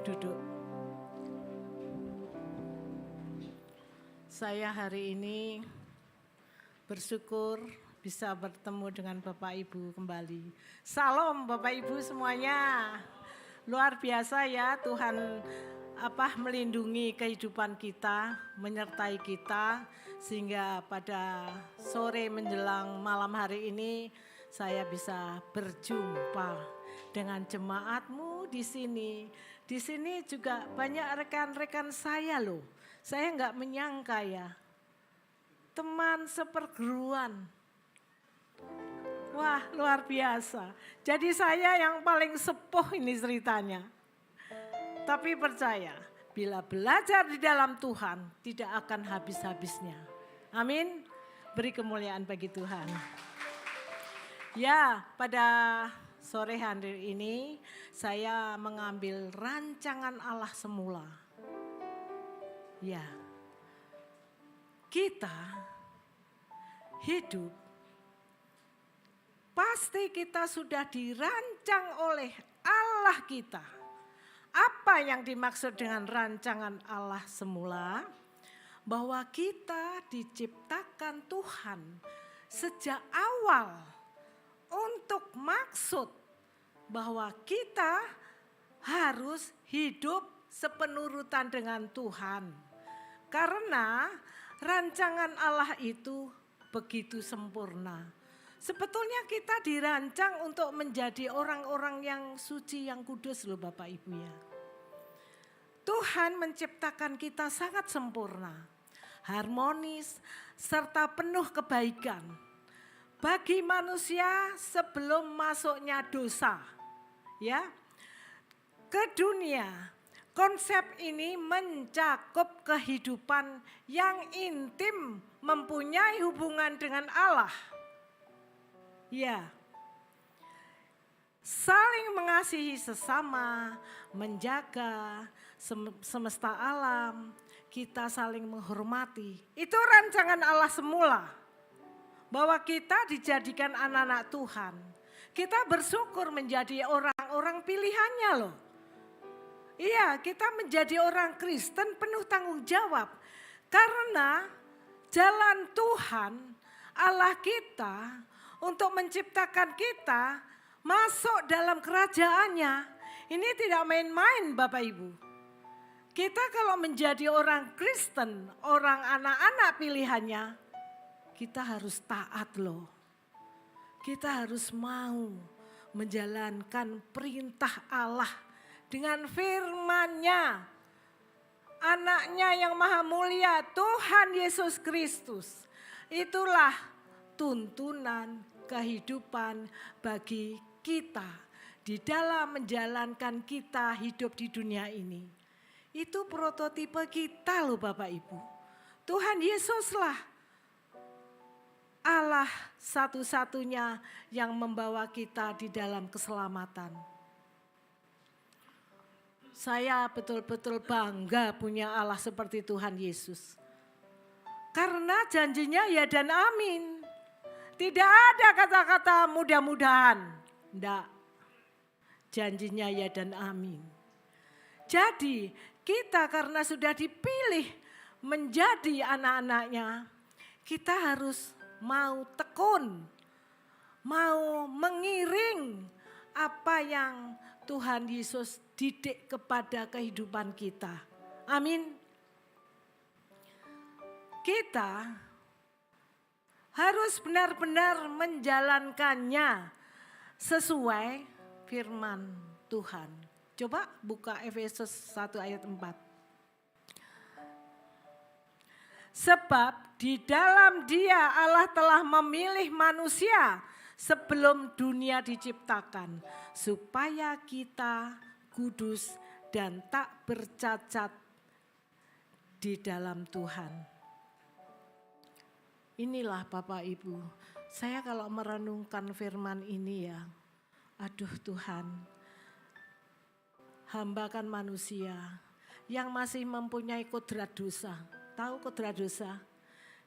duduk. Saya hari ini bersyukur bisa bertemu dengan Bapak Ibu kembali. Salam Bapak Ibu semuanya. Luar biasa ya Tuhan melindungi kehidupan kita, menyertai kita sehingga pada sore menjelang malam hari ini saya bisa berjumpa dengan jemaatmu di sini. Di sini juga banyak rekan-rekan saya loh. Saya enggak menyangka ya. Teman seperguruan. Wah, luar biasa. Jadi saya yang paling sepuh ini ceritanya. Tapi percaya, bila belajar di dalam Tuhan tidak akan habis-habisnya. Amin. Beri kemuliaan bagi Tuhan. Ya, pada sore hari ini saya mengambil rancangan Allah semula. Ya, kita hidup pasti kita sudah dirancang oleh Allah kita. Apa yang dimaksud dengan rancangan Allah semula? Bahwa kita diciptakan Tuhan sejak awal untuk maksud bahwa kita harus hidup sepenurutan dengan Tuhan. Karena rancangan Allah itu begitu sempurna. Sebetulnya kita dirancang untuk menjadi orang-orang yang suci, yang kudus loh Bapak Ibu ya. Tuhan menciptakan kita sangat sempurna, harmonis, serta penuh kebaikan. Bagi manusia sebelum masuknya dosa ya, ke dunia, konsep ini mencakup kehidupan yang intim, mempunyai hubungan dengan Allah. Ya, saling mengasihi sesama, menjaga semesta alam, kita saling menghormati. Itu rancangan Allah semula. Bahwa kita dijadikan anak-anak Tuhan. Kita bersyukur menjadi orang-orang pilihannya loh. Iya, kita menjadi orang Kristen penuh tanggung jawab. Karena jalan Tuhan, Allah kita, untuk menciptakan kita masuk dalam kerajaannya. Ini tidak main-main Bapak Ibu. Kita kalau menjadi orang Kristen, orang anak-anak pilihannya, kita harus taat loh. Kita harus mau menjalankan perintah Allah dengan firman-Nya. Anaknya yang maha mulia, Tuhan Yesus Kristus. Itulah tuntunan kehidupan bagi kita di dalam menjalankan kita hidup di dunia ini. Itu prototipe kita loh Bapak Ibu. Tuhan Yesuslah Allah satu-satunya yang membawa kita di dalam keselamatan. Saya betul-betul bangga punya Allah seperti Tuhan Yesus. Karena janjinya ya dan amin. Tidak ada kata-kata mudah-mudahan. Tidak. Janjinya ya dan amin. Jadi kita karena sudah dipilih menjadi anak-anaknya, kita harus mau tekun, mau mengiring apa yang Tuhan Yesus didik kepada kehidupan kita. Amin. Kita harus benar-benar menjalankannya sesuai firman Tuhan. Coba buka Efesus 1 ayat 4. Sebab di dalam Dia Allah telah memilih manusia sebelum dunia diciptakan, supaya kita kudus dan tak bercacat di dalam Tuhan. Inilah Bapak Ibu, saya kalau merenungkan firman ini ya, aduh Tuhan, hamba kan manusia yang masih mempunyai kodrat dosa. Tahu kodrat dosa?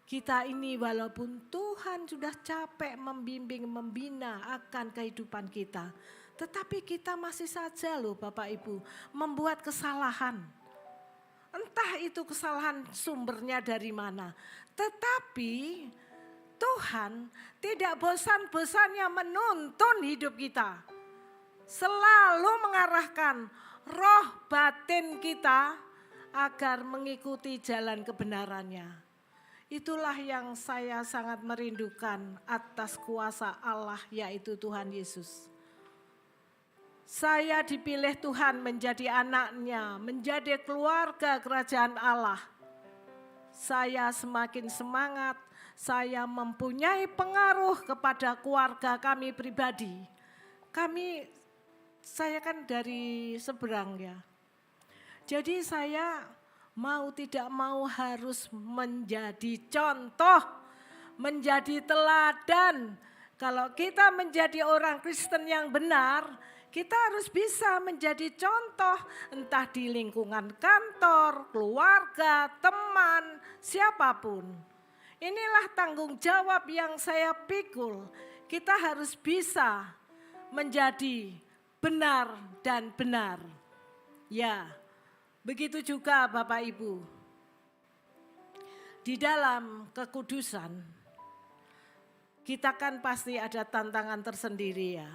Kita ini walaupun Tuhan sudah capek membimbing, membina akan kehidupan kita, Tetapi kita masih saja loh Bapak Ibu membuat kesalahan. Entah itu kesalahan sumbernya dari mana. Tetapi Tuhan tidak bosan-bosannya menuntun hidup kita. Selalu mengarahkan roh batin kita agar mengikuti jalan kebenarannya. Itulah yang saya sangat merindukan atas kuasa Allah, yaitu Tuhan Yesus. Saya dipilih Tuhan menjadi anaknya, menjadi keluarga kerajaan Allah. Saya semakin semangat, saya mempunyai pengaruh kepada keluarga kami pribadi. Saya kan dari seberang ya. Jadi saya mau tidak mau harus menjadi contoh, menjadi teladan. Kalau kita menjadi orang Kristen yang benar, kita harus bisa menjadi contoh entah di lingkungan kantor, keluarga, teman, siapapun. Inilah tanggung jawab yang saya pikul. Kita harus bisa menjadi benar dan benar. Ya, begitu juga Bapak Ibu. Di dalam kekudusan, kita kan pasti ada tantangan tersendiri ya.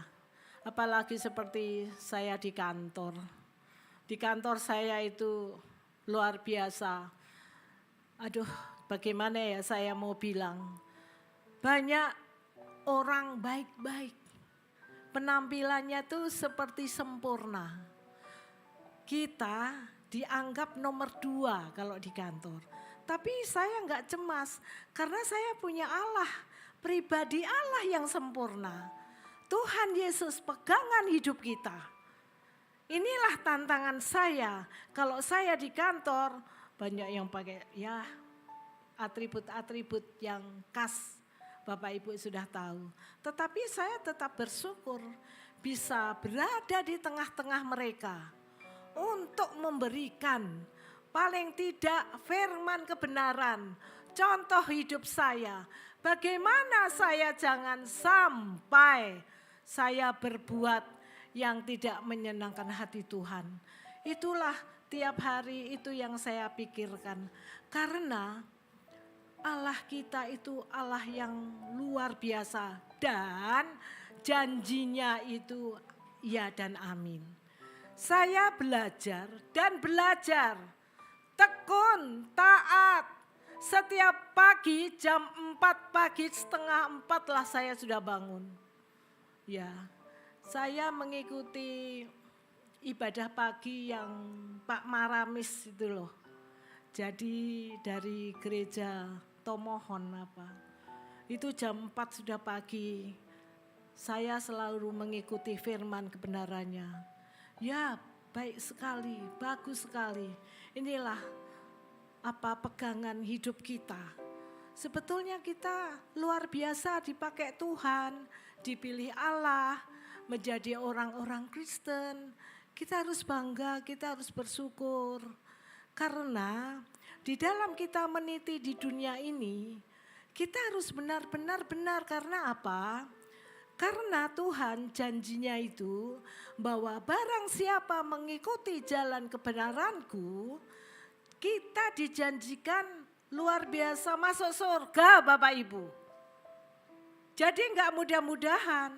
Apalagi seperti saya di kantor. Di kantor saya itu luar biasa. Aduh, bagaimana ya saya mau bilang. Banyak orang baik-baik. Penampilannya tuh seperti sempurna. Kita dianggap nomor 2 kalau di kantor. Tapi saya enggak cemas karena saya punya Allah. Pribadi Allah yang sempurna. Tuhan Yesus pegangan hidup kita. Inilah tantangan saya. Kalau saya di kantor banyak yang pakai ya atribut-atribut yang khas. Bapak Ibu sudah tahu. Tetapi saya tetap bersyukur bisa berada di tengah-tengah mereka. Untuk memberikan paling tidak firman kebenaran. Contoh hidup saya. Bagaimana saya jangan sampai saya berbuat yang tidak menyenangkan hati Tuhan. Itulah tiap hari itu yang saya pikirkan. Karena Allah kita itu Allah yang luar biasa. Dan janjinya itu ya dan amin. Saya belajar dan belajar. Tekun, taat. Setiap pagi jam 4 pagi, setengah 4 lah saya sudah bangun. Ya, saya mengikuti ibadah pagi yang Pak Maramis itu loh. Jadi dari gereja Tomohon apa. Itu jam 4 sudah pagi. Saya selalu mengikuti firman kebenarannya. Ya, baik sekali, bagus sekali. Inilah apa pegangan hidup kita. Sebetulnya kita luar biasa dipakai Tuhan, dipilih Allah, menjadi orang-orang Kristen. Kita harus bangga, kita harus bersyukur. Karena di dalam kita meniti di dunia ini, kita harus benar-benar benar. Karena apa? Karena Tuhan janjinya itu bahwa barang siapa mengikuti jalan kebenaranku, kita dijanjikan luar biasa masuk surga Bapak Ibu. Jadi enggak mudah-mudahan.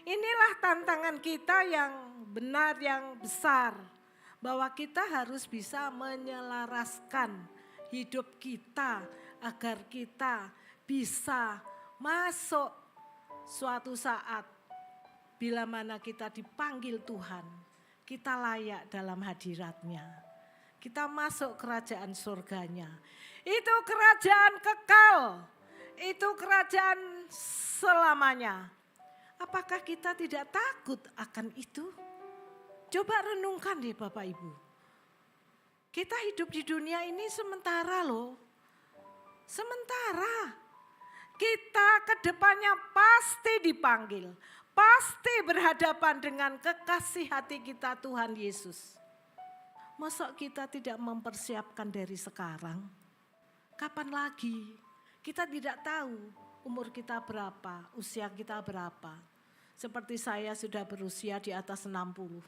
Inilah tantangan kita yang benar, yang besar. Bahwa kita harus bisa menyelaraskan hidup kita agar kita bisa masuk suatu saat bila mana kita dipanggil Tuhan, kita layak dalam hadirat-Nya. Kita masuk kerajaan surganya. Itu kerajaan kekal. Itu kerajaan selamanya. Apakah kita tidak takut akan itu? Coba renungkan deh Bapak Ibu. Kita hidup di dunia ini sementara loh. Sementara. Kita ke depannya pasti dipanggil. Pasti berhadapan dengan kekasih hati kita Tuhan Yesus. Masa kita tidak mempersiapkan dari sekarang? Kapan lagi? Kita tidak tahu umur kita berapa, usia kita berapa. Seperti saya sudah berusia di atas 60.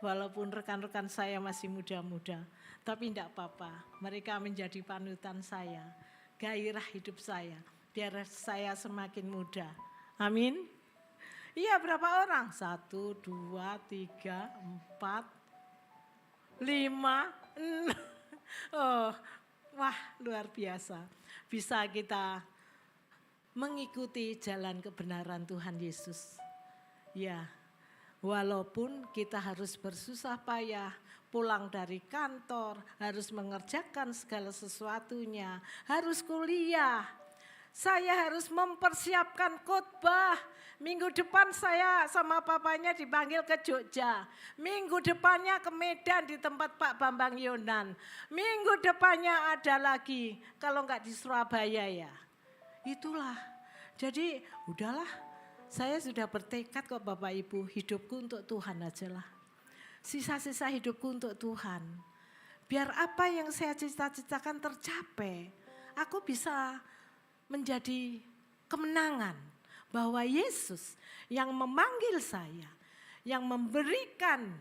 Walaupun rekan-rekan saya masih muda-muda, tapi tidak apa-apa. Mereka menjadi panutan saya, gairah hidup saya, biar saya semakin muda. Amin. Iya, berapa orang? 1, 2, 3, 4, 5, 6. Oh, wah luar biasa. Bisa kita mengikuti jalan kebenaran Tuhan Yesus. Ya, walaupun kita harus bersusah payah, pulang dari kantor, harus mengerjakan segala sesuatunya, harus kuliah. Saya harus mempersiapkan khotbah. Minggu depan saya sama papanya dipanggil ke Jogja. Minggu depannya ke Medan di tempat Pak Bambang Yonan. Minggu depannya ada lagi, kalau enggak di Surabaya ya. Itulah, jadi udahlah. Saya sudah bertekad kok Bapak Ibu, hidupku untuk Tuhan aja lah. Sisa-sisa hidupku untuk Tuhan. Biar apa yang saya cita-citakan tercapai. Aku bisa menjadi kemenangan. Bahwa Yesus yang memanggil saya, yang memberikan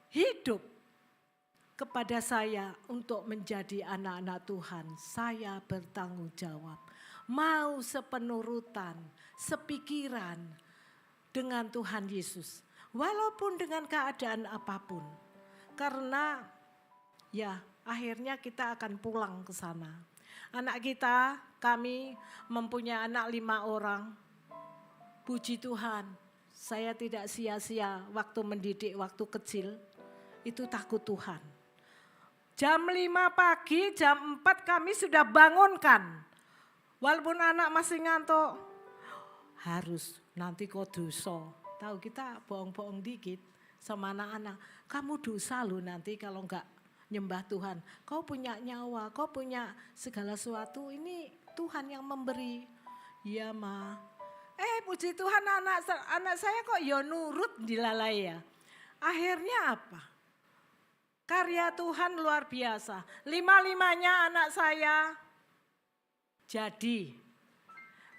hidup kepada saya untuk menjadi anak-anak Tuhan. Saya bertanggung jawab. Mau sepenurutan, sepikiran dengan Tuhan Yesus. Walaupun dengan keadaan apapun. Karena ya akhirnya kita akan pulang ke sana. Anak kita, kami mempunyai anak 5 orang. Puji Tuhan, saya tidak sia-sia waktu mendidik waktu kecil. Itu takut Tuhan. Jam 5 pagi, jam 4 kami sudah bangunkan. Walaupun anak masih ngantuk, harus nanti kok dosa. Tahu kita bohong-bohong dikit sama anak-anak. Kamu dosa loh nanti kalau enggak nyembah Tuhan. Kau punya nyawa, kau punya segala sesuatu. Ini Tuhan yang memberi. Iya Ma. Puji Tuhan anak saya kok ya nurut dilalai ya. Akhirnya apa? Karya Tuhan luar biasa. 5-5-nya anak saya jadi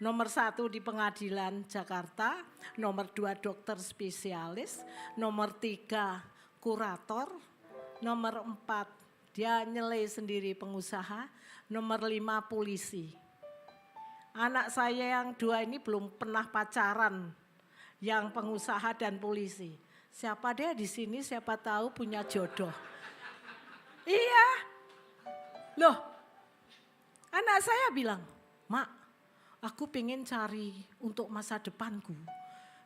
nomor 1 di pengadilan Jakarta, nomor 2 dokter spesialis, nomor 3 kurator, nomor 4 dia nyelai sendiri pengusaha, nomor 5 polisi. Anak saya yang 2 ini belum pernah pacaran, yang pengusaha dan polisi. Siapa dia di sini siapa tahu punya jodoh. Iya, loh anak saya bilang, Mak, aku pengen cari untuk masa depanku.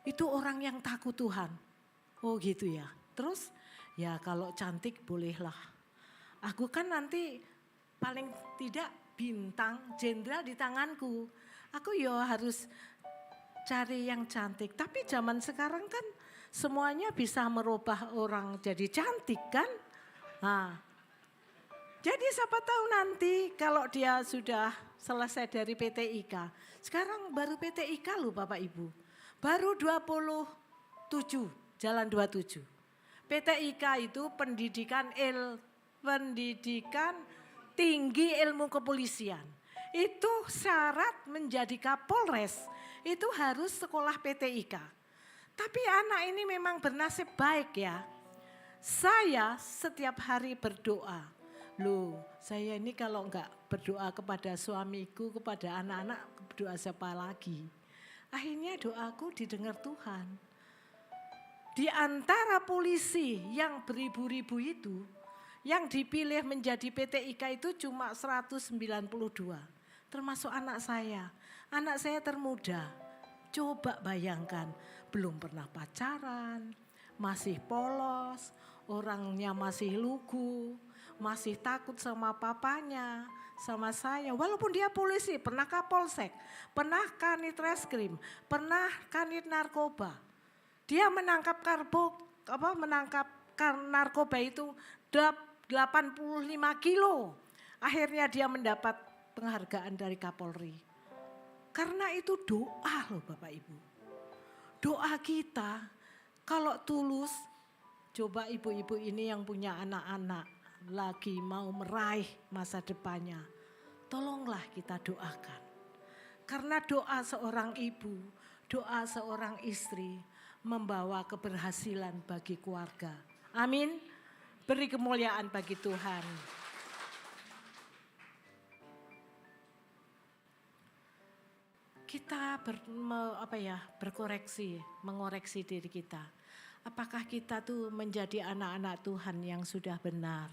Itu orang yang takut Tuhan. Oh gitu ya. Terus ya kalau cantik bolehlah. Aku kan nanti paling tidak bintang jenderal di tanganku. Aku ya harus cari yang cantik. Tapi zaman sekarang kan semuanya bisa merubah orang jadi cantik kan. Nah, jadi siapa tahu nanti kalau dia sudah selesai dari PT IKA. Sekarang baru PT IKA loh Bapak Ibu. Baru 27, jalan 27. PT IKA itu pendidikan tinggi ilmu kepolisian. Itu syarat menjadi Kapolres, itu harus sekolah PT IKA. Tapi anak ini memang bernasib baik ya. Saya setiap hari berdoa. Loh, saya ini kalau enggak berdoa kepada suamiku, kepada anak-anak, berdoa siapa lagi? Akhirnya doaku didengar Tuhan. Di antara polisi yang beribu-ribu itu, yang dipilih menjadi PT IKA itu cuma 192, termasuk anak saya. Anak saya termuda, coba bayangkan, belum pernah pacaran, masih polos, orangnya masih lugu, masih takut sama papanya, sama saya. Walaupun dia polisi, pernah Kapolsek, pernah Kanit Reskrim, pernah Kanit Narkoba. Dia menangkap narkoba itu 85 kilo. Akhirnya dia mendapat penghargaan dari Kapolri. Karena itu doa loh Bapak Ibu. Doa kita kalau tulus, coba ibu-ibu ini yang punya anak-anak lagi mau meraih masa depannya, tolonglah kita doakan. Karena doa seorang ibu, doa seorang istri membawa keberhasilan bagi keluarga. Amin. Beri kemuliaan bagi Tuhan. Kita mengoreksi diri kita. Apakah kita tuh menjadi anak-anak Tuhan yang sudah benar,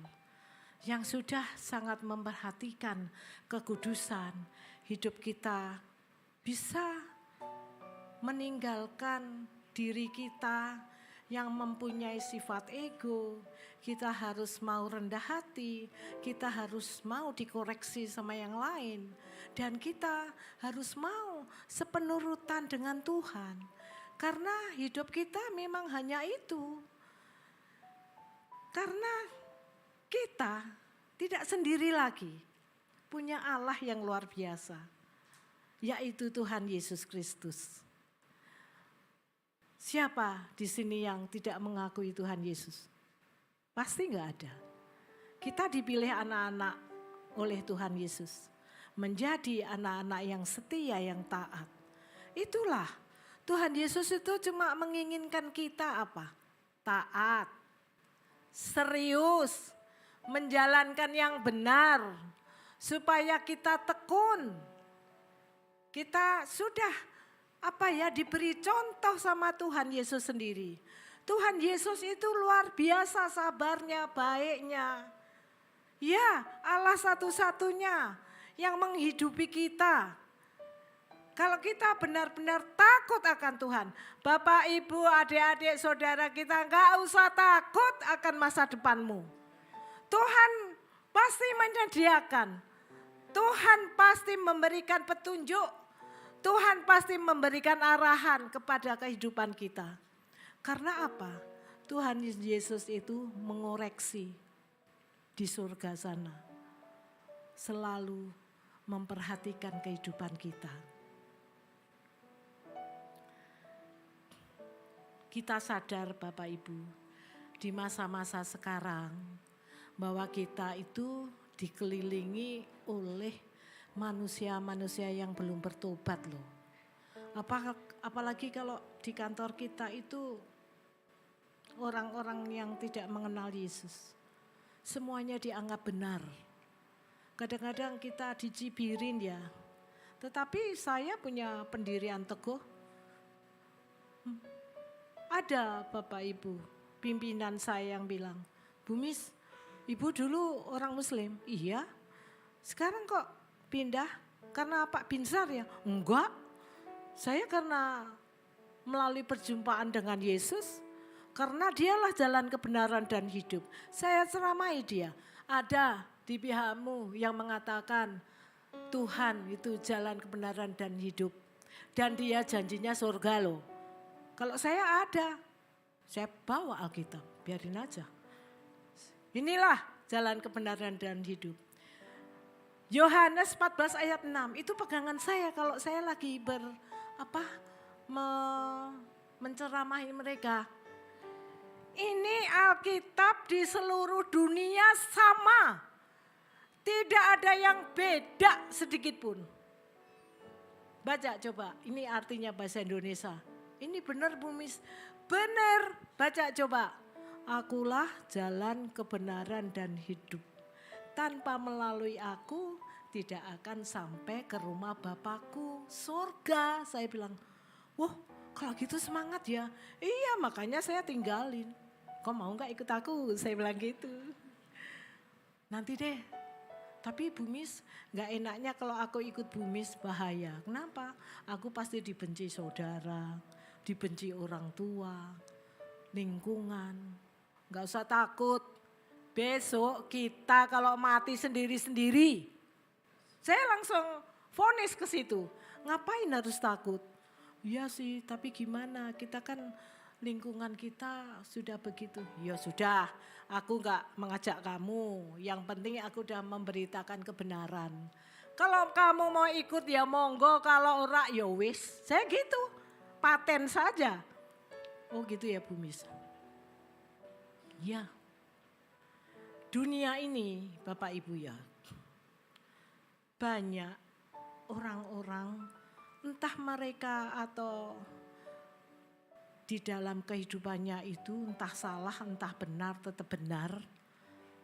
yang sudah sangat memperhatikan kekudusan hidup kita, bisa meninggalkan diri kita yang mempunyai sifat ego. Kita harus mau rendah hati, kita harus mau dikoreksi sama yang lain, dan kita harus mau sepenurutan dengan Tuhan. Karena hidup kita memang hanya itu. Karena kita tidak sendiri lagi, punya Allah yang luar biasa, yaitu Tuhan Yesus Kristus. Siapa di sini yang tidak mengakui Tuhan Yesus? Pasti enggak ada. Kita dipilih anak-anak oleh Tuhan Yesus, menjadi anak-anak yang setia, yang taat. Itulah Tuhan Yesus itu cuma menginginkan kita apa? Taat, serius, menjalankan yang benar, supaya kita tekun. Kita sudah diberi contoh sama Tuhan Yesus sendiri. Tuhan Yesus itu luar biasa sabarnya, baiknya. Ya, Allah satu-satunya yang menghidupi kita. Kalau kita benar-benar takut akan Tuhan, Bapak, Ibu, adik-adik, saudara kita enggak usah takut akan masa depanmu. Tuhan pasti menyediakan. Tuhan pasti memberikan petunjuk. Tuhan pasti memberikan arahan kepada kehidupan kita. Karena apa? Tuhan Yesus itu mengoreksi di surga sana. Selalu memperhatikan kehidupan kita. Kita sadar Bapak Ibu, di masa-masa sekarang bahwa kita itu dikelilingi oleh manusia-manusia yang belum bertobat loh. Apalagi kalau di kantor kita itu orang-orang yang tidak mengenal Yesus. Semuanya dianggap benar. Kadang-kadang kita dicibirin ya. Tetapi saya punya pendirian teguh. Ada Bapak Ibu, pimpinan saya yang bilang, Bu Miss, Ibu dulu orang Muslim. Iya, sekarang kok pindah karena Pak Binsar ya? Enggak, saya karena melalui perjumpaan dengan Yesus, karena dialah jalan kebenaran dan hidup. Saya ceramai dia, ada di pihakmu yang mengatakan Tuhan itu jalan kebenaran dan hidup. Dan dia janjinya surga loh. Kalau saya ada, saya bawa Alkitab, biarin aja. Inilah jalan kebenaran dan hidup. Yohanes 14 ayat 6, itu pegangan saya kalau saya lagi menceramahi mereka. Ini Alkitab di seluruh dunia sama. Tidak ada yang beda sedikit pun. Baca coba, ini artinya bahasa Indonesia. Ini benar Bu Miss, benar. Baca coba. Akulah jalan kebenaran dan hidup. Tanpa melalui aku tidak akan sampai ke rumah Bapakku, surga. Saya bilang, wah kalau gitu semangat ya. Iya makanya saya tinggalin. Kau mau gak ikut aku? Saya bilang gitu. Nanti deh. Tapi Bu Miss gak enaknya kalau aku ikut Bu Miss bahaya. Kenapa? Aku pasti dibenci saudara, dibenci orang tua, lingkungan. Gak usah takut. Besok kita kalau mati sendiri-sendiri. Saya langsung vonis ke situ. Ngapain harus takut? Iya sih, tapi gimana? Kita kan lingkungan kita sudah begitu. Ya sudah, aku gak mengajak kamu. Yang penting aku udah memberitakan kebenaran. Kalau kamu mau ikut ya monggo, kalau ora ya wis. Saya gitu, paten saja. Oh gitu ya Bu Miss. Ya, dunia ini Bapak Ibu ya, banyak orang-orang entah mereka atau di dalam kehidupannya itu entah salah, entah benar, tetap benar.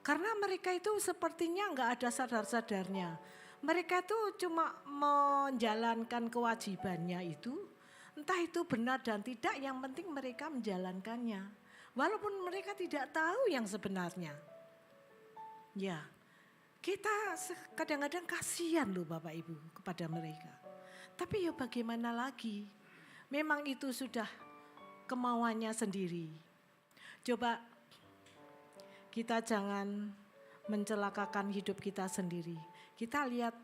Karena mereka itu sepertinya enggak ada sadar-sadarnya. Mereka itu cuma menjalankan kewajibannya itu, entah itu benar dan tidak, yang penting mereka menjalankannya. Walaupun mereka tidak tahu yang sebenarnya. Ya, kita kadang-kadang kasihan loh Bapak Ibu kepada mereka. Tapi ya bagaimana lagi, memang itu sudah kemauannya sendiri. Coba kita jangan mencelakakan hidup kita sendiri. Kita lihat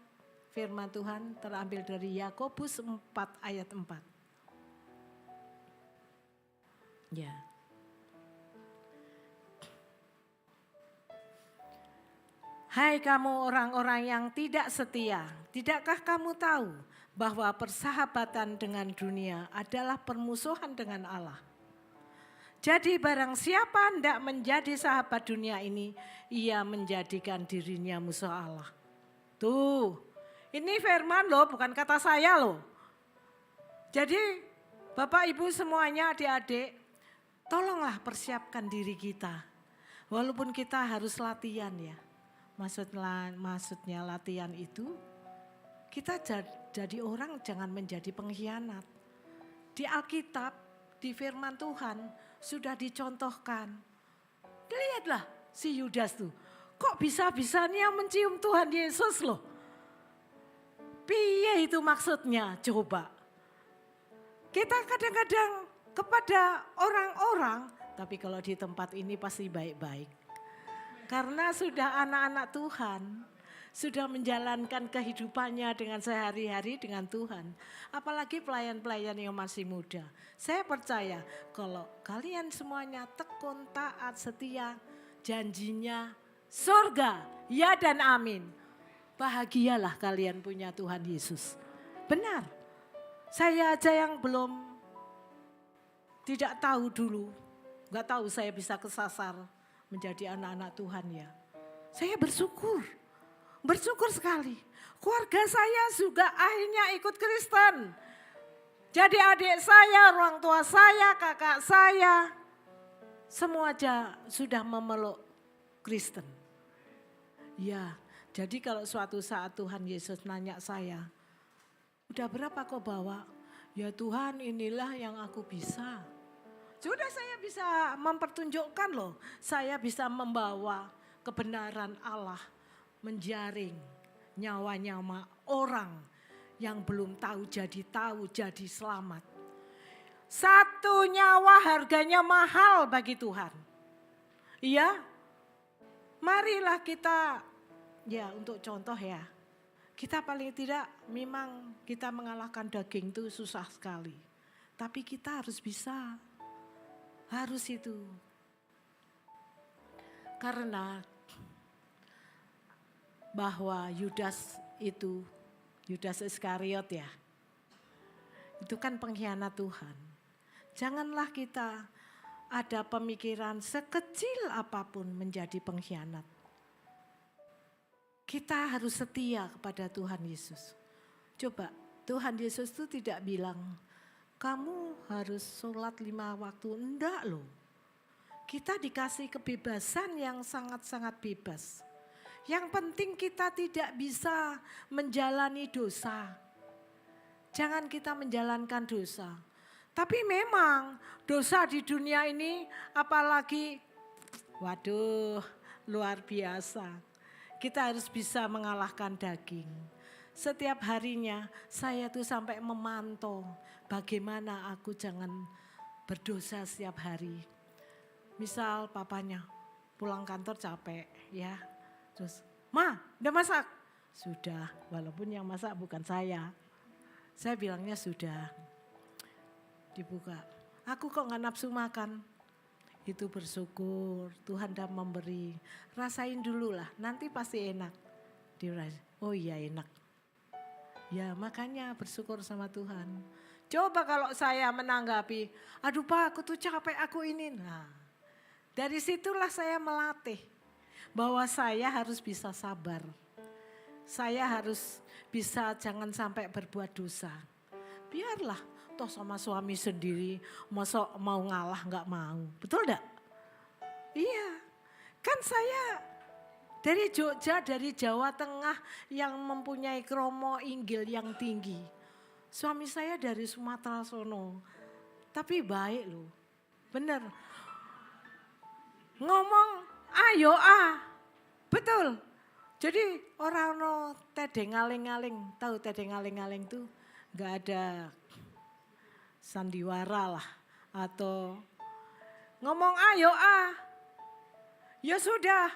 firman Tuhan terambil dari Yakobus 4 ayat 4. Ya. Hai kamu orang-orang yang tidak setia, tidakkah kamu tahu bahwa persahabatan dengan dunia adalah permusuhan dengan Allah? Jadi barang siapa hendak menjadi sahabat dunia ini, ia menjadikan dirinya musuh Allah. Tuh, ini firman loh, bukan kata saya loh. Jadi Bapak Ibu semuanya, adik-adik, tolonglah persiapkan diri kita. Walaupun kita harus latihan ya. Maksudnya latihan itu, kita jadi orang jangan menjadi pengkhianat. Di Alkitab, di firman Tuhan sudah dicontohkan. Lihatlah si Yudas tuh, kok bisa-bisanya mencium Tuhan Yesus loh. Piye itu maksudnya, coba. Kita kadang-kadang kepada orang-orang, tapi kalau di tempat ini pasti baik-baik. Karena sudah anak-anak Tuhan, sudah menjalankan kehidupannya dengan sehari-hari dengan Tuhan. Apalagi pelayan-pelayan yang masih muda. Saya percaya kalau kalian semuanya tekun, taat, setia, janjinya surga, ya dan amin. Bahagialah kalian punya Tuhan Yesus. Benar, saya aja yang belum tidak tahu dulu, gak tahu saya bisa kesasar menjadi anak-anak Tuhan ya. Saya bersyukur sekali. Keluarga saya juga akhirnya ikut Kristen. Jadi adik saya, orang tua saya, kakak saya, semua aja sudah memeluk Kristen. Ya, jadi kalau suatu saat Tuhan Yesus nanya saya, udah berapa kau bawa? Ya Tuhan, inilah yang aku bisa. Sudah saya bisa mempertunjukkan loh, saya bisa membawa kebenaran Allah, menjaring nyawa-nyawa orang yang belum tahu, jadi selamat. Satu nyawa harganya mahal bagi Tuhan. Iya, marilah kita, ya untuk contoh ya, kita paling tidak memang kita mengalahkan daging itu susah sekali. Tapi kita harus bisa. Harus itu. Karena bahwa Yudas Iskariot ya, itu kan pengkhianat Tuhan. Janganlah kita ada pemikiran sekecil apapun menjadi pengkhianat. Kita harus setia kepada Tuhan Yesus. Coba Tuhan Yesus itu tidak bilang, kamu harus sholat 5 waktu, enggak loh. Kita dikasih kebebasan yang sangat-sangat bebas. Yang penting kita tidak bisa menjalani dosa. Jangan kita menjalankan dosa. Tapi memang dosa di dunia ini apalagi, waduh luar biasa. Kita harus bisa mengalahkan daging. Setiap harinya saya tuh sampai memantau bagaimana aku jangan berdosa setiap hari. Misal papanya pulang kantor capek ya. Terus, Ma udah masak? Sudah, walaupun yang masak bukan saya. Saya bilangnya sudah. Dibuka, aku kok gak nafsu makan? Itu bersyukur, Tuhan dah memberi. Rasain dulu lah, nanti pasti enak. Oh iya enak. Ya makanya bersyukur sama Tuhan. Coba kalau saya menanggapi, aduh Pak aku tuh capek aku ini. Nah, dari situlah saya melatih bahwa saya harus bisa sabar. Saya harus bisa jangan sampai berbuat dosa. biarlah. Toh sama suami sendiri, masa mau ngalah nggak mau. Betul enggak? Iya, kan saya dari Jogja, dari Jawa Tengah yang mempunyai kromo inggil yang tinggi. Suami saya dari Sumatera sono, tapi baik loh, bener. Ngomong ayo betul. Jadi orang no tedeng aling-aling, tahu tedeng aling-aling tuh nggak ada sandiwara lah atau ngomong ayo ya sudah.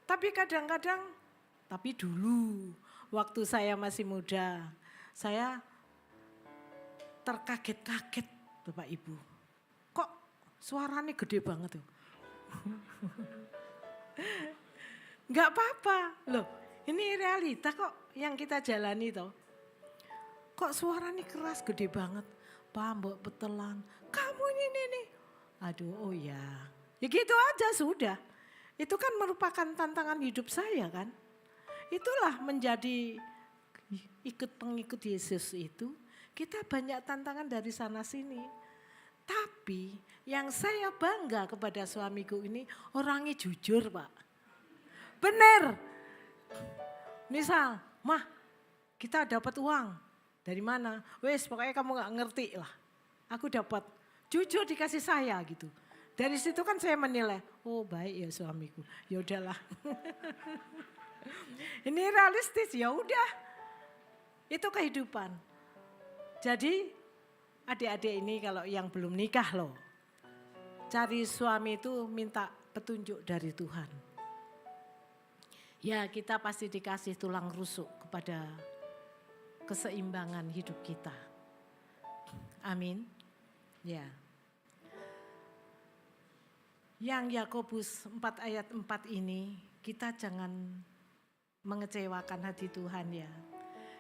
Tapi kadang-kadang, tapi dulu waktu saya masih muda, saya terkaget-kaget Bapak Ibu. Kok suaranya gede banget tuh? Enggak apa-apa loh, ini realita kok yang kita jalani toh. Kok suaranya keras gede banget, Pak Mbok Betelan, kamu ini nih. Aduh oh ya gitu aja sudah. Itu kan merupakan tantangan hidup saya kan. Itulah menjadi ikut pengikut Yesus itu, kita banyak tantangan dari sana sini. Tapi yang saya bangga kepada suamiku ini orangnya jujur Pak. Bener. Misal, Mah kita dapat uang. Dari mana? Wes pokoknya kamu gak ngerti lah. Aku dapat, jujur dikasih saya gitu. Dari situ kan saya menilai, oh baik ya suamiku, ya udahlah. Ini realistis, ya udah. Itu kehidupan. Jadi adik-adik ini kalau yang belum nikah loh, cari suami itu minta petunjuk dari Tuhan. Ya kita pasti dikasih tulang rusuk kepada keseimbangan hidup kita. Amin. Ya. Yang Yakobus 4 ayat 4 ini kita jangan mengecewakan hati Tuhan ya.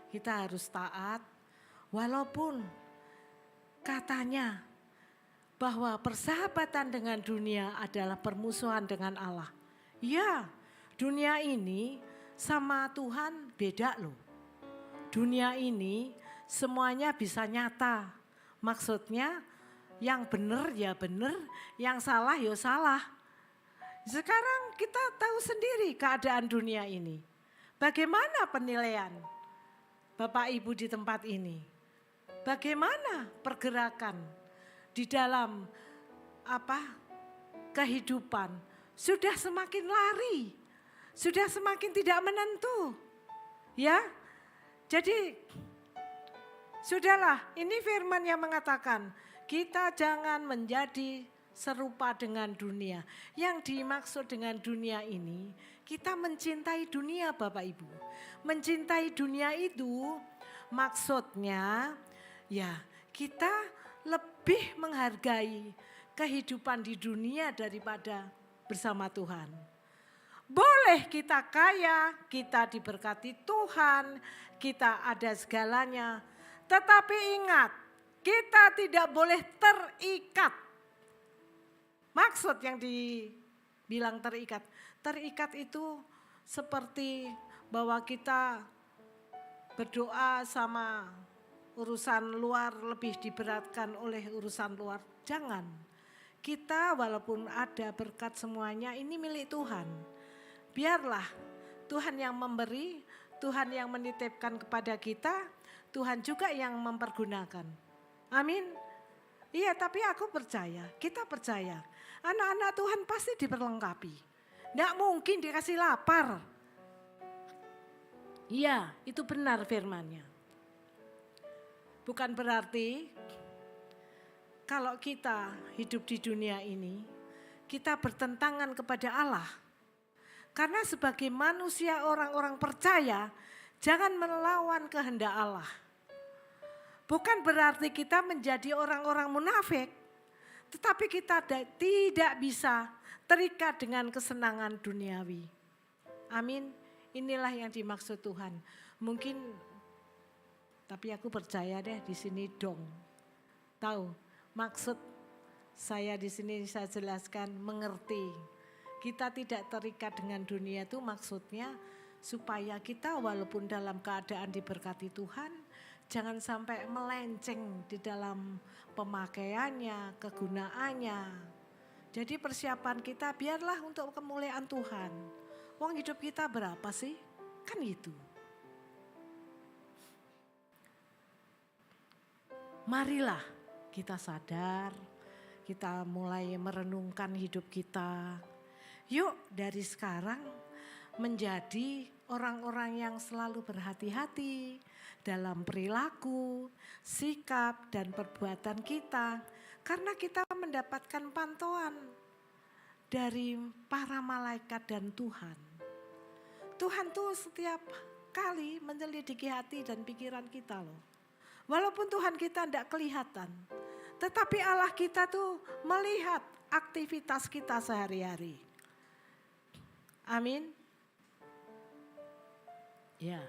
Kita harus taat walaupun katanya bahwa persahabatan dengan dunia adalah permusuhan dengan Allah. Ya, dunia ini sama Tuhan beda loh. Dunia ini semuanya bisa nyata. Maksudnya yang benar ya benar, yang salah ya salah. Sekarang kita tahu sendiri keadaan dunia ini. Bagaimana penilaian Bapak Ibu di tempat ini? Bagaimana pergerakan di dalam kehidupan? Sudah semakin lari, sudah semakin tidak menentu. Ya, jadi sudahlah, ini firman yang mengatakan kita jangan menjadi serupa dengan dunia. Yang dimaksud dengan dunia ini, kita mencintai dunia Bapak Ibu. Mencintai dunia itu maksudnya ya kita lebih menghargai kehidupan di dunia daripada bersama Tuhan. Boleh kita kaya, kita diberkati Tuhan, kita ada segalanya. Tetapi ingat, kita tidak boleh terikat. Maksud yang dibilang terikat. Terikat itu seperti bahwa kita berdoa sama urusan luar lebih diberatkan oleh urusan luar. Jangan. Kita walaupun ada berkat semuanya ini milik Tuhan. Biarlah Tuhan yang memberi, Tuhan yang menitipkan kepada kita, Tuhan juga yang mempergunakan. Amin. Iya, tapi aku percaya, kita percaya. Anak-anak Tuhan pasti diperlengkapi. Tidak mungkin dikasih lapar. Iya, itu benar firman-Nya. Bukan berarti kalau kita hidup di dunia ini, kita bertentangan kepada Allah. Karena sebagai manusia orang-orang percaya, jangan melawan kehendak Allah. Bukan berarti kita menjadi orang-orang munafik, tetapi kita tidak bisa terikat dengan kesenangan duniawi. Amin, inilah yang dimaksud Tuhan. Mungkin, tapi aku percaya deh di sini dong. Tahu, maksud saya di sini saya jelaskan mengerti. Kita tidak terikat dengan dunia itu maksudnya supaya kita walaupun dalam keadaan diberkati Tuhan, Jangan sampai melenceng di dalam pemakaiannya, kegunaannya. Jadi persiapan kita biarlah untuk kemuliaan Tuhan. Uang hidup kita berapa sih? Kan gitu. Marilah kita sadar, kita mulai merenungkan hidup kita. Yuk dari sekarang menjadi orang-orang yang selalu berhati-hati dalam perilaku, sikap, dan perbuatan kita. Karena kita mendapatkan pantauan dari para malaikat dan Tuhan. Tuhan tuh setiap kali menyelidiki hati dan pikiran kita loh. Walaupun Tuhan kita tidak kelihatan, tetapi Allah kita tuh melihat aktivitas kita sehari-hari. Amin. Ya.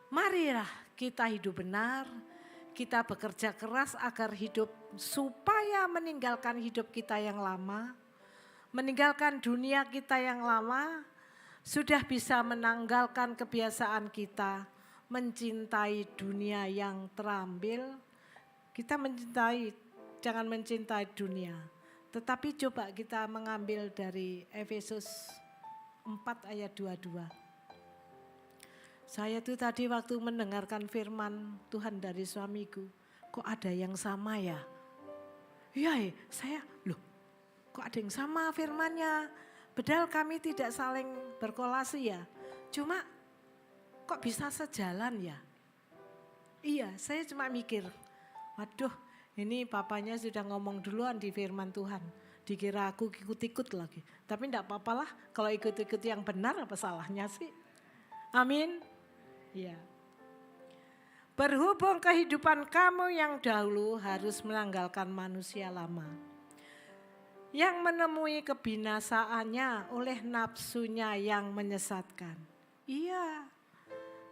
Marilah kita hidup benar, kita bekerja keras agar hidup supaya meninggalkan hidup kita yang lama, meninggalkan dunia kita yang lama, sudah bisa menanggalkan kebiasaan kita, mencintai dunia yang terambil. Kita mencintai, jangan mencintai dunia. Tetapi coba kita mengambil dari Efesus 4 ayat 22. Saya tuh tadi waktu mendengarkan firman Tuhan dari suamiku, kok ada yang sama ya? Iya, saya loh kok ada yang sama firmannya. Padahal kami tidak saling berkolasi ya. Cuma kok bisa sejalan ya? Iya, saya cuma mikir, waduh ini papanya sudah ngomong duluan di firman Tuhan. Dikira aku ikut-ikut lagi. Tapi enggak apa-apalah kalau ikut-ikut yang benar, apa salahnya sih? Amin. Ya. Berhubung kehidupan kamu yang dahulu harus menanggalkan manusia lama. Yang menemui kebinasaannya oleh nafsunya yang menyesatkan. Iya.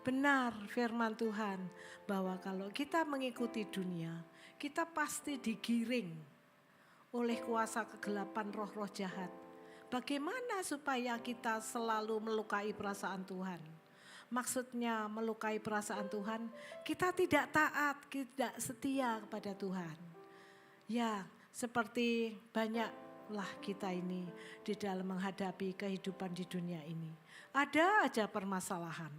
Benar firman Tuhan bahwa kalau kita mengikuti dunia, kita pasti digiring oleh kuasa kegelapan roh-roh jahat. Bagaimana supaya kita selalu melukai perasaan Tuhan? Maksudnya melukai perasaan Tuhan, kita tidak taat, tidak setia kepada Tuhan. Ya, seperti banyaklah kita ini di dalam menghadapi kehidupan di dunia ini. Ada aja permasalahan.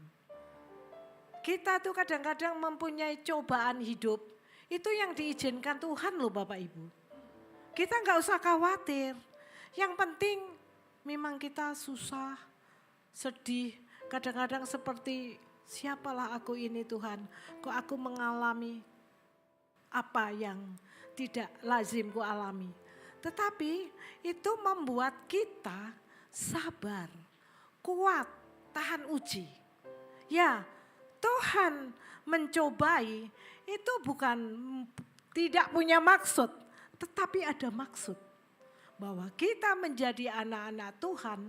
Kita tuh kadang-kadang mempunyai cobaan hidup, itu yang diizinkan Tuhan loh Bapak Ibu. Kita nggak usah khawatir, yang penting memang kita susah, sedih, kadang-kadang seperti siapalah aku ini Tuhan, kok aku mengalami apa yang tidak lazim ku alami. Tetapi itu membuat kita sabar, kuat, tahan uji. Ya, Tuhan mencobai itu bukan tidak punya maksud, tetapi ada maksud. Bahwa kita menjadi anak-anak Tuhan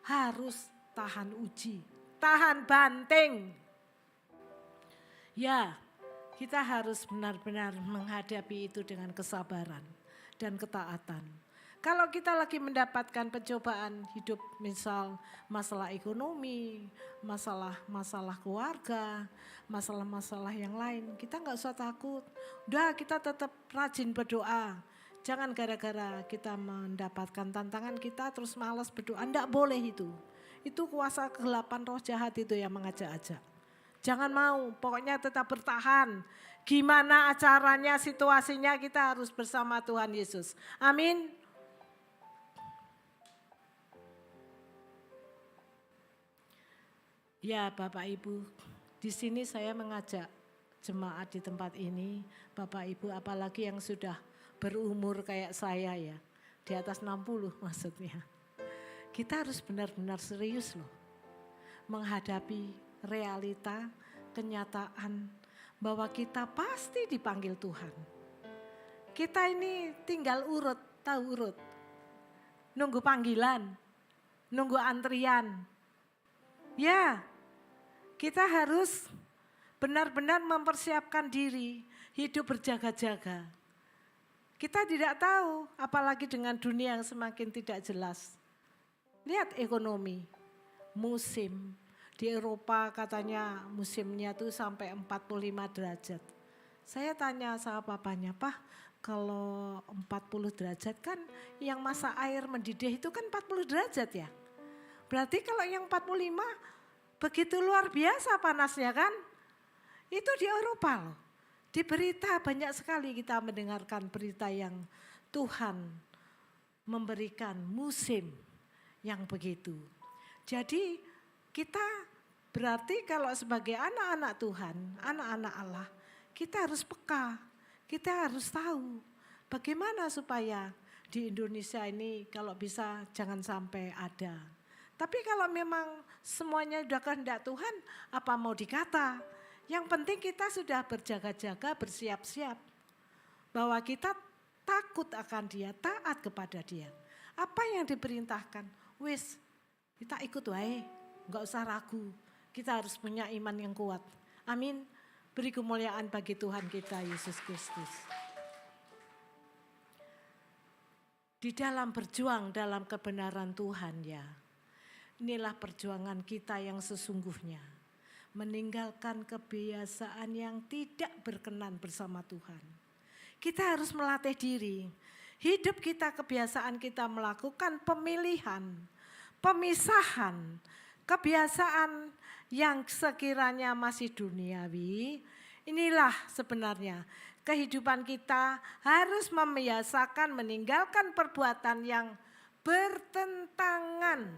harus tahan uji, tahan banting. Ya, kita harus benar-benar menghadapi itu dengan kesabaran dan ketaatan. Kalau kita lagi mendapatkan pencobaan hidup, misal masalah ekonomi, masalah keluarga, masalah-masalah yang lain, kita nggak usah takut. Udah kita tetap rajin berdoa. Jangan gara-gara kita mendapatkan tantangan kita terus malas berdoa, enggak boleh itu. Itu kuasa kegelapan roh jahat itu yang mengajak-ajak. Jangan mau, pokoknya tetap bertahan. Gimana acaranya, situasinya kita harus bersama Tuhan Yesus. Amin. Ya Bapak Ibu, di sini saya mengajak jemaat di tempat ini, Bapak Ibu apalagi yang sudah berumur kayak saya ya, di atas 60 maksudnya. Kita harus benar-benar serius loh, menghadapi realita, kenyataan bahwa kita pasti dipanggil Tuhan. Kita ini tinggal urut, tahu urut, nunggu panggilan, nunggu antrian. Ya, kita harus benar-benar mempersiapkan diri, hidup berjaga-jaga. Kita tidak tahu, apalagi dengan dunia yang semakin tidak jelas. Lihat ekonomi, musim, Di Eropa katanya musimnya tuh sampai 45 derajat. Saya tanya sama papanya, "Pak, kalau 40 derajat kan yang masa air mendidih itu kan 40 derajat ya? Berarti kalau yang 45 begitu luar biasa panasnya kan?" Itu di Eropa loh. Di berita banyak sekali kita mendengarkan berita yang Tuhan memberikan musim yang begitu. Jadi kita berarti kalau sebagai anak-anak Tuhan, anak-anak Allah, kita harus peka, kita harus tahu bagaimana supaya di Indonesia ini kalau bisa jangan sampai ada. Tapi kalau memang semuanya sudah kehendak Tuhan, apa mau dikata? Yang penting kita sudah berjaga-jaga, bersiap-siap. Bahwa kita takut akan Dia, taat kepada Dia. Apa yang diperintahkan? Wis, kita ikut wae, enggak usah ragu. Kita harus punya iman yang kuat. Amin. Beri kemuliaan bagi Tuhan kita Yesus Kristus. Di dalam berjuang dalam kebenaran Tuhan ya. Inilah perjuangan kita yang sesungguhnya. Meninggalkan kebiasaan yang tidak berkenan bersama Tuhan. Kita harus melatih diri. Hidup kita, kebiasaan kita melakukan pemilihan, pemisahan, kebiasaan yang sekiranya masih duniawi. Inilah sebenarnya kehidupan kita harus membiasakan meninggalkan perbuatan yang bertentangan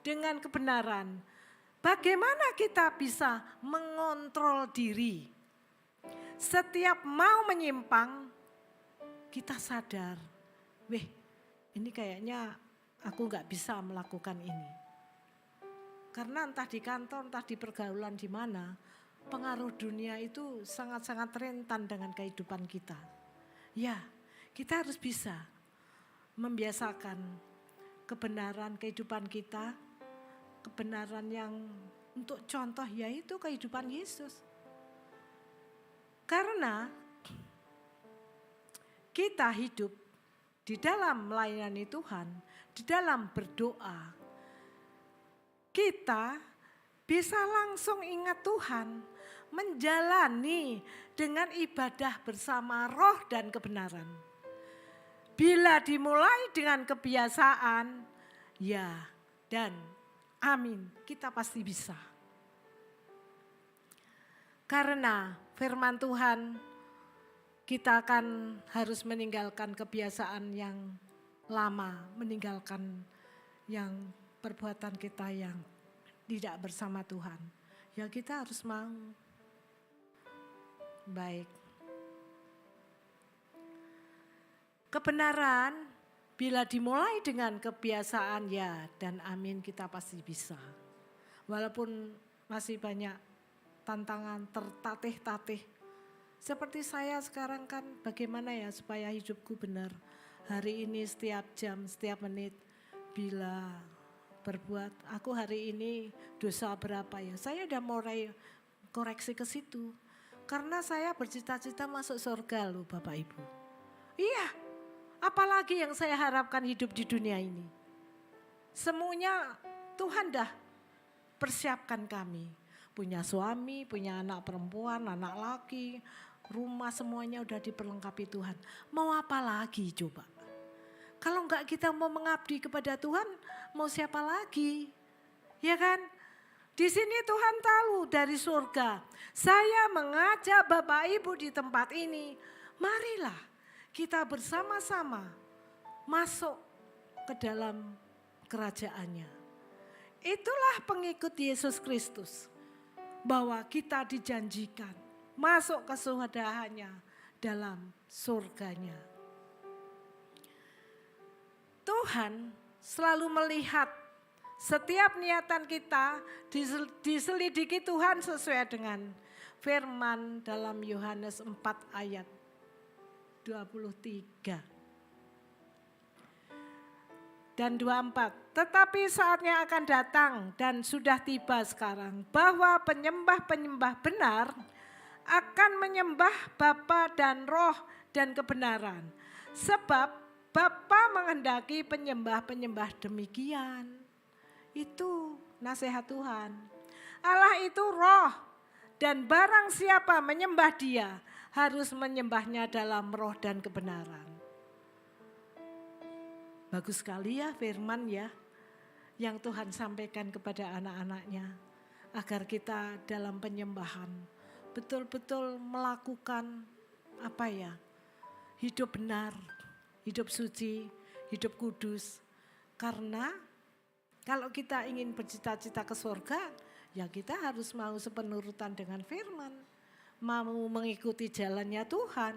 dengan kebenaran. Bagaimana kita bisa mengontrol diri? Setiap mau menyimpang, kita sadar, ini kayaknya aku gak bisa melakukan ini. Karena entah di kantor, entah di pergaulan di mana, pengaruh dunia itu sangat-sangat rentan dengan kehidupan kita. Ya, kita harus bisa membiasakan kebenaran kehidupan kita, kebenaran yang untuk contoh yaitu kehidupan Yesus. Karena kita hidup di dalam melayani Tuhan, di dalam berdoa, kita bisa langsung ingat Tuhan, menjalani dengan ibadah bersama roh dan kebenaran. Bila dimulai dengan kebiasaan, ya dan amin, kita pasti bisa. Karena firman Tuhan, kita akan harus meninggalkan kebiasaan yang lama, meninggalkan yang perbuatan kita yang tidak bersama Tuhan. Ya kita harus mau. Baik. Kebenaran bila dimulai dengan kebiasaan ya dan amin kita pasti bisa. Walaupun masih banyak tantangan tertatih-tatih. Seperti saya sekarang kan bagaimana ya supaya hidupku benar. Hari ini setiap jam, setiap menit bila berbuat aku hari ini dosa berapa ya. Saya udah mulai koreksi ke situ. Karena saya bercita-cita masuk surga loh Bapak Ibu. Iya, apalagi yang saya harapkan hidup di dunia ini. Semuanya Tuhan dah persiapkan kami. Punya suami, punya anak perempuan, anak laki, rumah semuanya udah diperlengkapi Tuhan. Mau apa lagi coba? Kalau enggak kita mau mengabdi kepada Tuhan, mau siapa lagi? Ya kan? Di sini Tuhan tahu dari surga. Saya mengajak Bapak Ibu di tempat ini, marilah kita bersama-sama masuk ke dalam kerajaannya. Itulah pengikut Yesus Kristus. Bahwa kita dijanjikan masuk ke surganya dalam surganya. Tuhan selalu melihat setiap niatan kita diselidiki Tuhan sesuai dengan firman dalam Yohanes 4 ayat 23 dan 24. Tetapi saatnya akan datang dan sudah tiba sekarang bahwa penyembah-penyembah benar akan menyembah Bapa dan Roh dan kebenaran. Sebab Bapa menghendaki penyembah-penyembah demikian. Itu nasihat Tuhan. Allah itu roh, dan barang siapa menyembah Dia harus menyembahnya dalam roh dan kebenaran. Bagus sekali ya firman ya, yang Tuhan sampaikan kepada anak-anaknya, agar kita dalam penyembahan betul-betul melakukan hidup benar, hidup suci, hidup kudus. Karena kalau kita ingin bercita-cita ke surga, ya kita harus mau sepenurutan dengan firman, mau mengikuti jalannya Tuhan.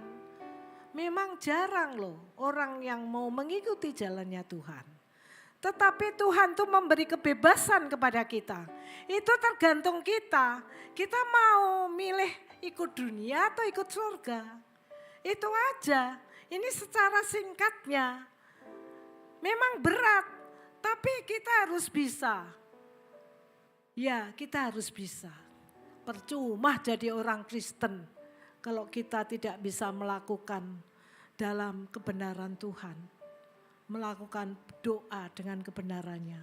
Memang jarang loh orang yang mau mengikuti jalannya Tuhan. Tetapi Tuhan tuh memberi kebebasan kepada kita. Itu tergantung kita. Kita mau milih ikut dunia atau ikut surga. Itu aja. Ini secara singkatnya. Memang berat, tapi kita harus bisa. Ya, kita harus bisa. Percuma jadi orang Kristen kalau kita tidak bisa melakukan dalam kebenaran Tuhan. Melakukan doa dengan kebenarannya.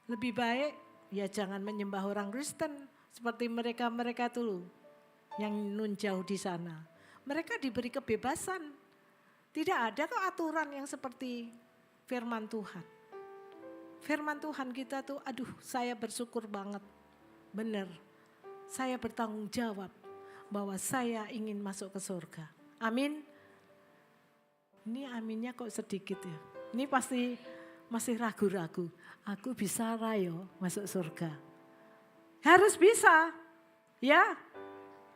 Lebih baik ya jangan menyembah orang Kristen seperti mereka-mereka dulu yang nun jauh di sana. Mereka diberi kebebasan. Tidak ada kok aturan yang seperti firman Tuhan. Firman Tuhan kita tuh saya bersyukur banget. Benar, saya bertanggung jawab bahwa saya ingin masuk ke surga. Amin. Ini aminnya kok sedikit ya. Ini pasti masih ragu-ragu. Aku bisa rayo masuk surga. Harus bisa. Ya.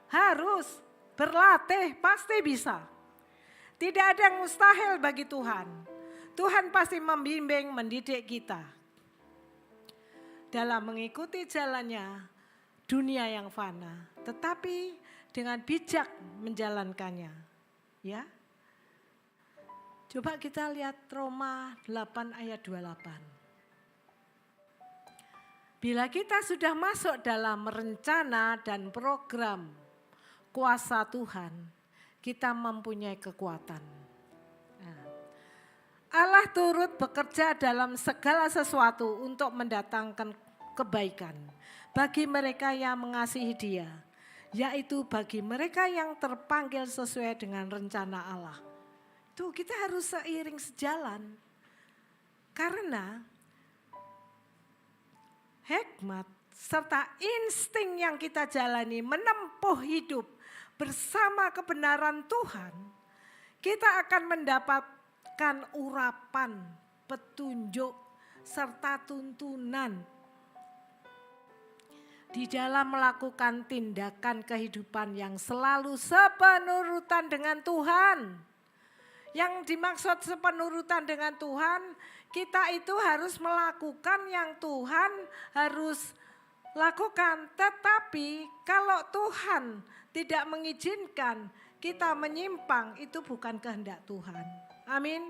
Harus berlatih pasti bisa. Tidak ada yang mustahil bagi Tuhan. Tuhan pasti membimbing, mendidik kita. Dalam mengikuti jalannya dunia yang fana. Tetapi dengan bijak menjalankannya. Ya. Coba kita lihat Roma 8 ayat 28. Bila kita sudah masuk dalam rencana dan program kuasa Tuhan, kita mempunyai kekuatan. Nah, Allah turut bekerja dalam segala sesuatu untuk mendatangkan kebaikan bagi mereka yang mengasihi Dia, yaitu bagi mereka yang terpanggil sesuai dengan rencana Allah. Tuh kita harus seiring sejalan. Karena hikmat serta insting yang kita jalani menempuh hidup bersama kebenaran Tuhan, kita akan mendapatkan urapan, petunjuk, serta tuntunan di dalam melakukan tindakan kehidupan yang selalu sepenurutan dengan Tuhan. Yang dimaksud sepenurutan dengan Tuhan, kita itu harus melakukan yang Tuhan harus lakukan. Tetapi kalau Tuhan tidak mengizinkan kita menyimpang, itu bukan kehendak Tuhan. Amin.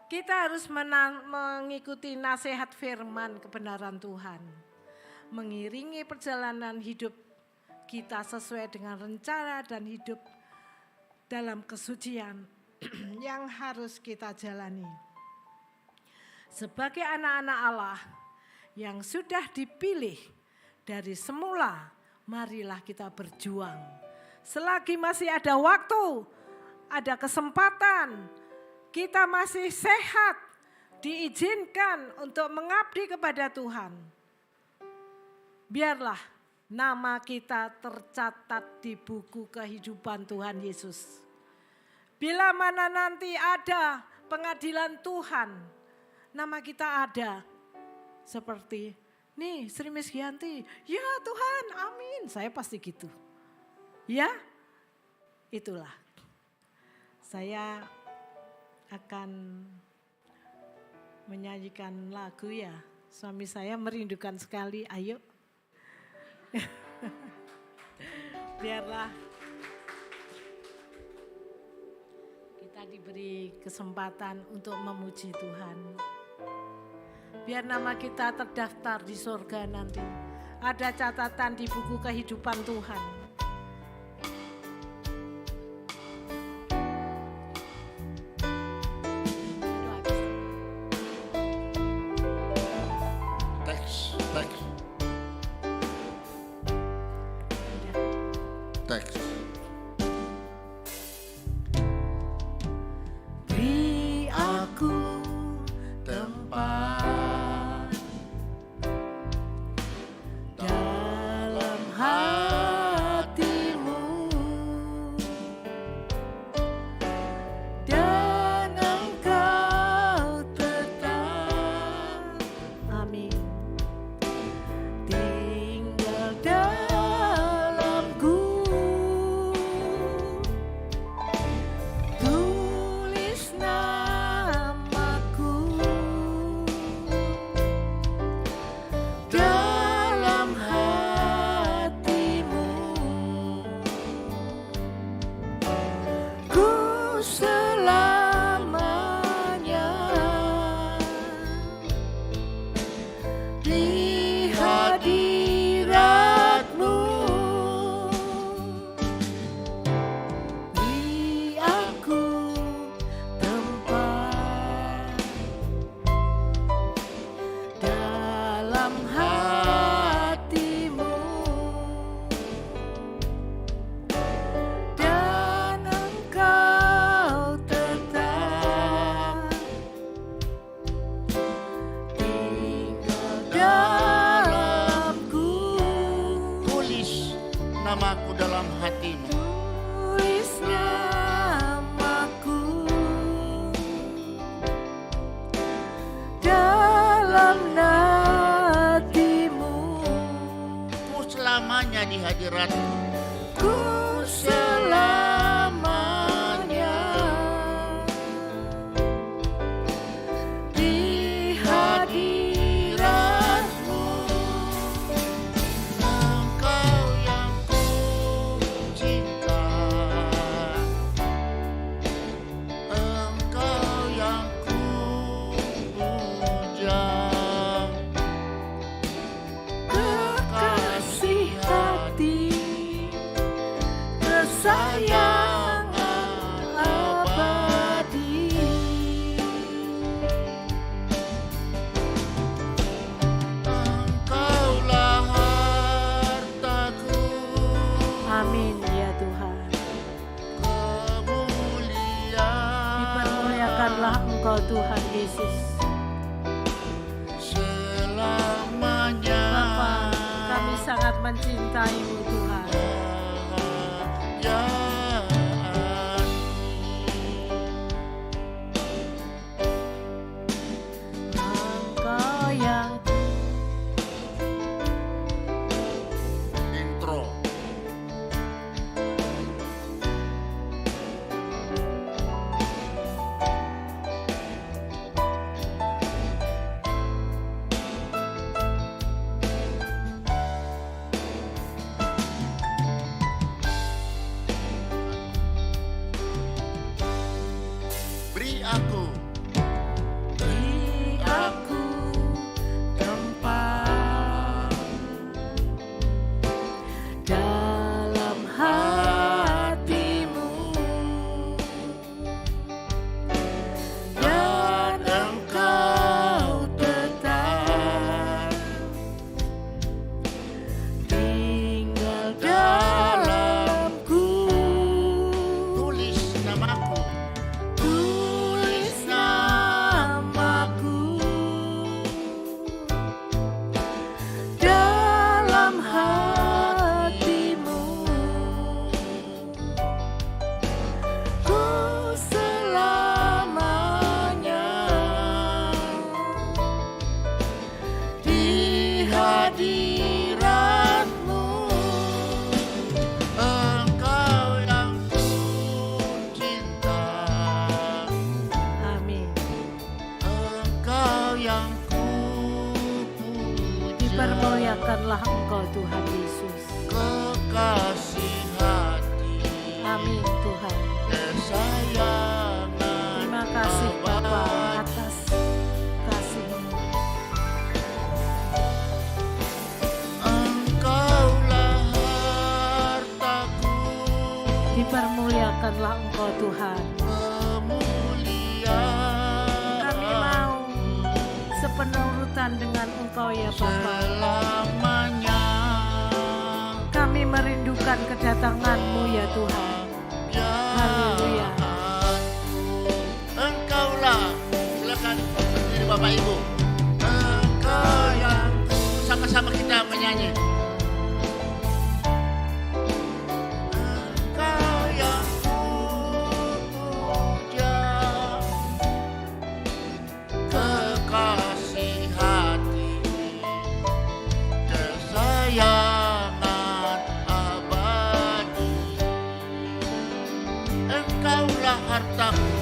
Kita harus mengikuti nasihat firman kebenaran Tuhan. Mengiringi perjalanan hidup kita sesuai dengan rencana dan hidup dalam kesucian yang harus kita jalani. Sebagai anak-anak Allah yang sudah dipilih dari semula, marilah kita berjuang. Selagi masih ada waktu, ada kesempatan, kita masih sehat, diizinkan untuk mengabdi kepada Tuhan. Biarlah nama kita tercatat di buku kehidupan Tuhan Yesus. Bila mana nanti ada pengadilan Tuhan, nama kita ada. Seperti, nih Sri Misgianti, ya Tuhan, amin. Saya pasti gitu. Ya, itulah. Saya akan menyanyikan lagu ya. Suami saya merindukan sekali, ayo. Biarlah kita diberi kesempatan untuk memuji Tuhan. Biar nama kita terdaftar di surga nanti. Ada catatan di buku kehidupan Tuhan. dalam hatimu. Ku selamanya di hadiratmu. Ku selamanya di hadiratmu. Engkau yang ku cinta, Engkau yang ku puja, kekasih hati, kesayangan abadi. Engkaulah hartaku. Amin ya Tuhan. Kemuliaan Dipermuliakanlah Engkau Tuhan Yesus. selamanya. Bapa, kami sangat mencintai-Mu Tuhan. Engkau yang Intro. Beri aku beri aku tempat dalam hatimu, dan Engkau tetap tinggal dalamku. tulis namaku. Tulis namaku dalam hatimu. Ku selamanya di hadiratmu. Engkau yang ku cinta, Amin. Engkau yang ku puja, Dipermuliakanlah Engkau Tuhan Yesus. kekasih hati, Amin Tuhan. kesayangan Terima kasih Bapa atas kasih-Mu. Engkaulah hartaku. Dipermuliakanlah Engkau Tuhan. Kemuliaan Kami mau sepenurutan dengan Engkau ya Bapa. selamanya. Kami merindukan kedatangan-Mu ya Tuhan. Haleluya. Engkaulah, silakan berdiri Bapak Ibu. Engkau yang sama-sama kita menyanyi. Engkau yang ku puja, kekasih hati, kesayangan abadi. Engkaulah hartaku,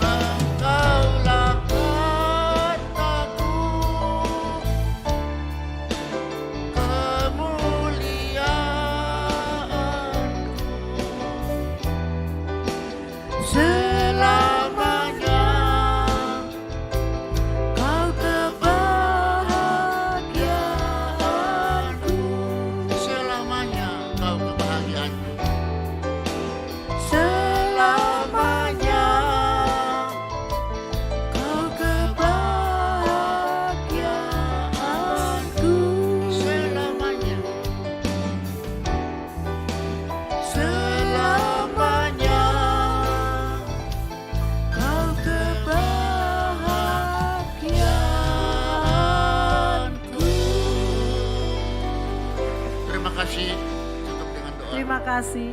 Engkaulah hartaku, kemuliaanku selamanya. Kau kebahagiaanku, selamanya Kau kebahagiaanku. Selamanya Kau kebahagiaanku, selamanya. Selamanya Kau kebahagiaanku. Terima kasih. Tutup dengan doa. Terima kasih.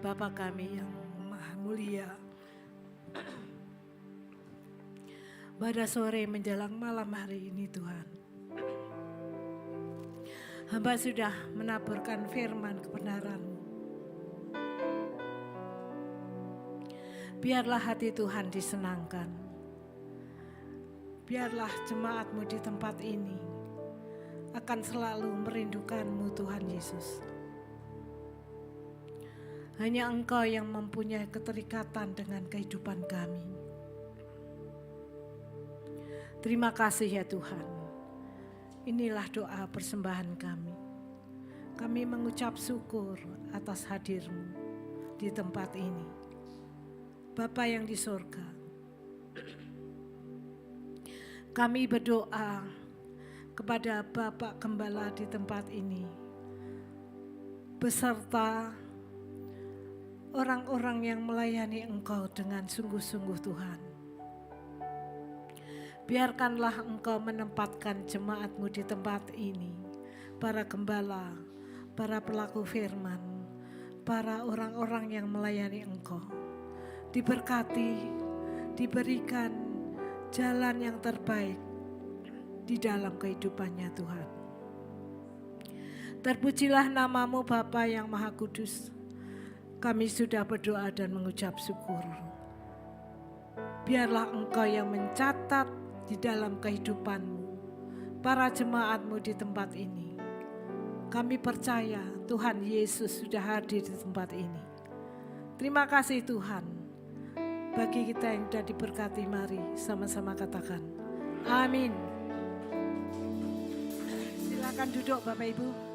Bapa kami yang maha mulia, pada sore menjelang malam hari ini Tuhan, hamba sudah menaburkan firman kebenaran-Mu. Biarlah hati Tuhan disenangkan. Biarlah jemaat-Mu di tempat ini akan selalu merindukan-Mu Tuhan Yesus. Hanya Engkau yang mempunyai keterikatan dengan kehidupan kami. Terima kasih ya Tuhan. Inilah doa persembahan kami. Kami mengucap syukur atas hadir-Mu di tempat ini. Bapa yang di sorga, kami berdoa kepada Bapak Gembala di tempat ini, beserta orang-orang yang melayani Engkau dengan sungguh-sungguh Tuhan. Biarkanlah Engkau menempatkan jemaat-Mu di tempat ini, para gembala, para pelaku firman, para orang-orang yang melayani Engkau. Diberkati, diberikan jalan yang terbaik di dalam kehidupannya Tuhan. Terpujilah nama-Mu Bapa yang Maha Kudus. Kami sudah berdoa dan mengucap syukur. Biarlah Engkau yang mencatat di dalam kehidupan-Mu para jemaat-Mu di tempat ini. Kami percaya Tuhan Yesus sudah hadir di tempat ini. Terima kasih Tuhan. Bagi kita yang sudah diberkati, mari sama-sama katakan amin. Silakan duduk Bapak Ibu.